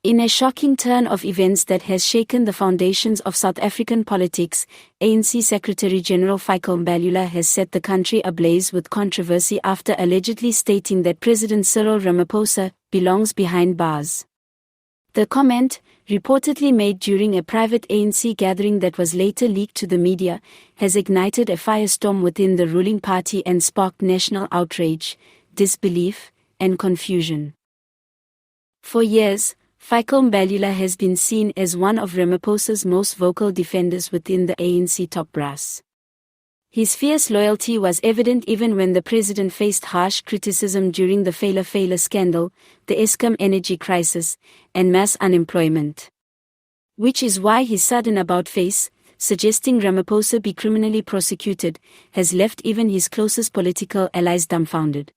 In a shocking turn of events that has shaken the foundations of South African politics, ANC Secretary-General Fikile Mbalula has set the country ablaze with controversy after allegedly stating that President Cyril Ramaphosa belongs behind bars. The comment, reportedly made during a private ANC gathering that was later leaked to the media, has ignited a firestorm within the ruling party and sparked national outrage, disbelief, and confusion. For years, Fikile Mbalula has been seen as one of Ramaphosa's most vocal defenders within the ANC top brass. His fierce loyalty was evident even when the president faced harsh criticism during the Phala Phala scandal, the Eskom energy crisis, and mass unemployment. Which is why his sudden about-face, suggesting Ramaphosa be criminally prosecuted, has left even his closest political allies dumbfounded.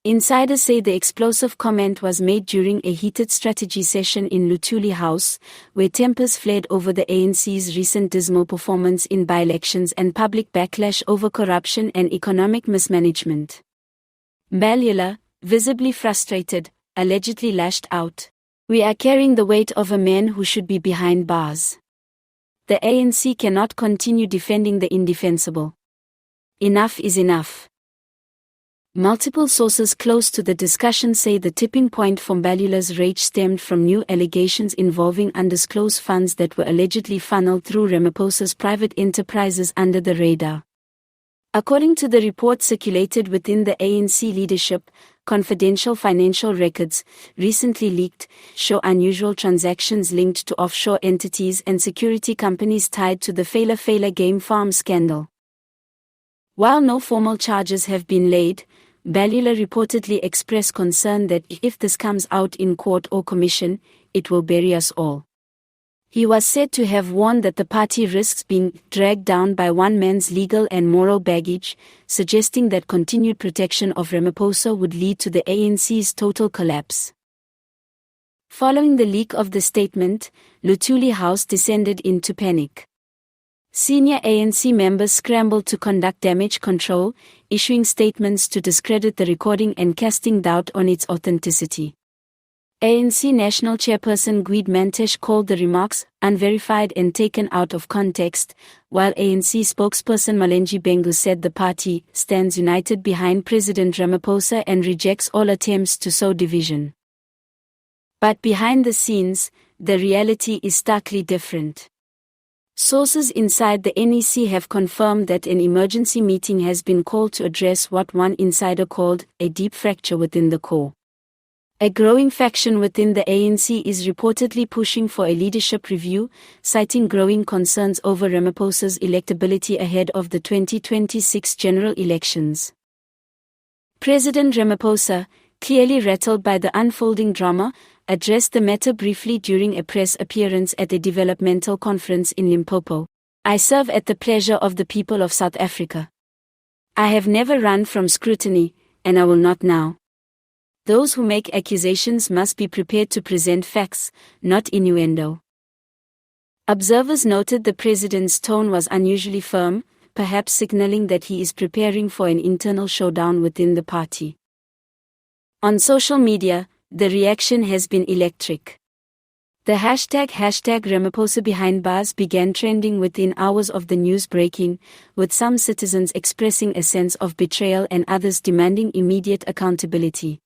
Insiders say the explosive comment was made during a heated strategy session in Luthuli House, where tempers flared over the ANC's recent dismal performance in by-elections and public backlash over corruption and economic mismanagement. Mbalula, visibly frustrated, allegedly lashed out, "We are carrying the weight of a man who should be behind bars. The ANC cannot continue defending the indefensible. Enough is enough." Multiple sources close to the discussion say the tipping point for Mbalula's rage stemmed from new allegations involving undisclosed funds that were allegedly funneled through Ramaphosa's private enterprises under the radar. According to the report circulated within the ANC leadership, confidential financial records, recently leaked, show unusual transactions linked to offshore entities and security companies tied to the Phala Phala game farm scandal. While no formal charges have been laid, Mbalula reportedly expressed concern that if this comes out in court or commission, it will bury us all. He was said to have warned that the party risks being dragged down by one man's legal and moral baggage, suggesting that continued protection of Ramaphosa would lead to the ANC's total collapse. Following the leak of the statement, Luthuli House descended into panic. Senior ANC members scrambled to conduct damage control, issuing statements to discredit the recording and casting doubt on its authenticity. ANC National Chairperson Gwede Mantashe called the remarks unverified and taken out of context, while ANC spokesperson Malenji Bengu said the party stands united behind President Ramaphosa and rejects all attempts to sow division. But behind the scenes, the reality is starkly different. Sources inside the NEC have confirmed that an emergency meeting has been called to address what one insider called a deep fracture within the core. A growing faction within the ANC is reportedly pushing for a leadership review, citing growing concerns over Ramaphosa's electability ahead of the 2026 general elections. President Ramaphosa, clearly rattled by the unfolding drama, addressed the matter briefly during a press appearance at a developmental conference in Limpopo. "I serve at the pleasure of the people of South Africa. I have never run from scrutiny, and I will not now. Those who make accusations must be prepared to present facts, not innuendo." Observers noted the president's tone was unusually firm, perhaps signaling that he is preparing for an internal showdown within the party. On social media, the reaction has been electric. The hashtag Ramaphosa behind bars began trending within hours of the news breaking, with some citizens expressing a sense of betrayal and others demanding immediate accountability.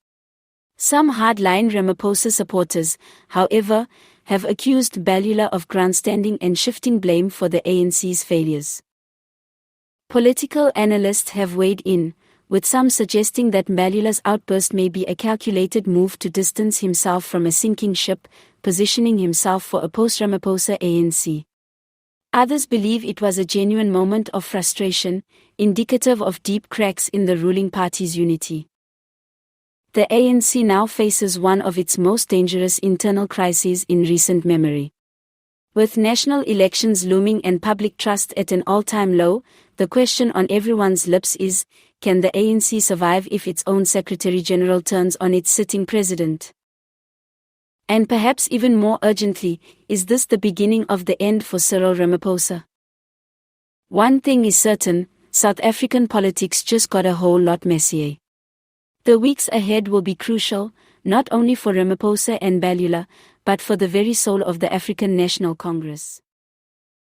Some hardline Ramaphosa supporters, however, have accused Mbalula of grandstanding and shifting blame for the ANC's failures. Political analysts have weighed in, with some suggesting that Mbalula's outburst may be a calculated move to distance himself from a sinking ship, positioning himself for a post-Ramaphosa ANC. Others believe it was a genuine moment of frustration, indicative of deep cracks in the ruling party's unity. The ANC now faces one of its most dangerous internal crises in recent memory. With national elections looming and public trust at an all-time low, the question on everyone's lips is, can the ANC survive if its own Secretary-General turns on its sitting president? And perhaps even more urgently, is this the beginning of the end for Cyril Ramaphosa? One thing is certain, South African politics just got a whole lot messier. The weeks ahead will be crucial, not only for Ramaphosa and Mbalula, but for the very soul of the African National Congress.